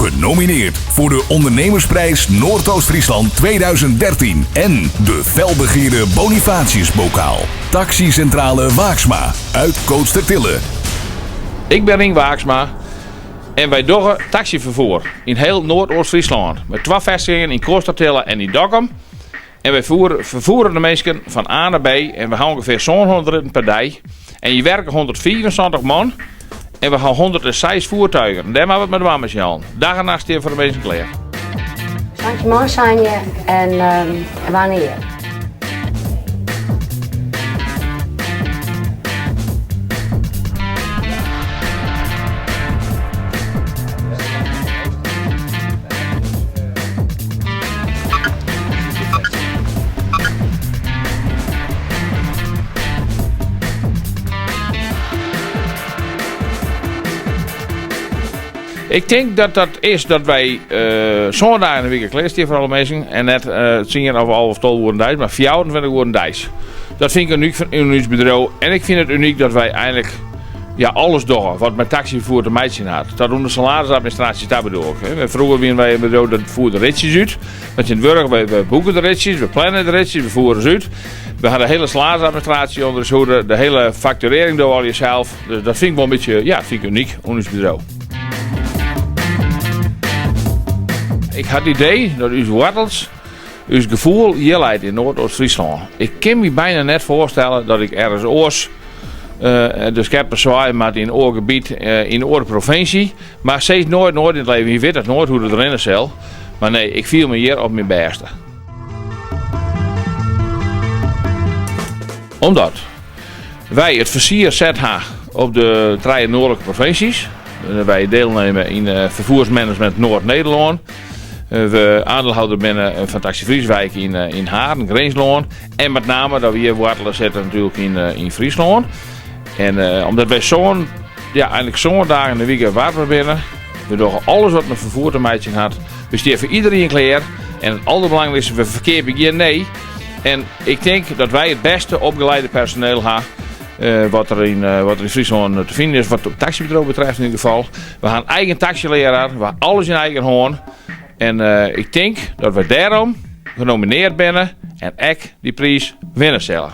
Genomineerd voor de Ondernemersprijs Noordoost-Friesland 2013 en de felbegeerde Bonifatiusbokaal. Taxicentrale Waaksma uit Kootstertille. Ik ben Ring Waaksma en wij doen taxivervoer in heel Noordoost-Friesland. Met 2 vestigingen in Kootstertille en in Dokkum. En wij vervoeren de mensen van A naar B en we gaan ongeveer zo'n 100 ritten per dag. En je werkt 124 man en we gaan 106 voertuigen. En daar maken we het met de wammers aan. Dag en nacht voor de mensen klaar. Dankjewel zijn je en wanneer? Ik denk dat dat is dat wij zo'n dag in de week klaar staan voor alle mensen. En net zien of al of 12 worden dijs, maar 24 worden dijs. Dat vind ik uniek van ons bedrijf. En ik vind het uniek dat wij eigenlijk alles doen wat met taxivervoer te maken had. Dat doen de salarisadministratie daar bedoel ik. Vroeger waren wij een bedrijf dat voerde ritjes uit. Dat je in het werk, we boeken de ritjes, we plannen de ritjes, we voeren ze uit. We hadden de hele salarisadministratie onder de hoede, de hele facturering door al jezelf. Dus dat vind ik wel een beetje, vind ik uniek van ons bedrijf. Ik had het idee dat uw wortels, uw gevoel hier leidt in Noordoost-Friesland. Ik kan me bijna net voorstellen dat ik ergens oors de scherpe zwaai maak in oor gebied, in oor provincie. Maar steeds nooit in het leven. Je weet het nooit hoe het erin is zelf. Maar nee, ik viel me hier op mijn beste. Omdat wij het versier ZH op de 3 noordelijke provincies. Wij deelnemen in vervoersmanagement Noord-Nederland. We aandeelhouder binnen van Taxi Frieswijk in Haren, Greensloon. En met name dat we hier wortelen zetten natuurlijk in Friesland. En omdat wij eigenlijk zo'n dagen in de week water binnen. We doen alles wat met vervoer te maken had. We staan voor iedereen klaar. En het allerbelangrijkste, we verkeer begin nee. En ik denk dat wij het beste opgeleide personeel hebben. Wat er in Friesland te vinden is, wat het taxibedrijf betreft in ieder geval. We gaan eigen taxileraar, we hebben alles in eigen hand. En ik denk dat we daarom genomineerd zijn en ik die prijs winnen zullen.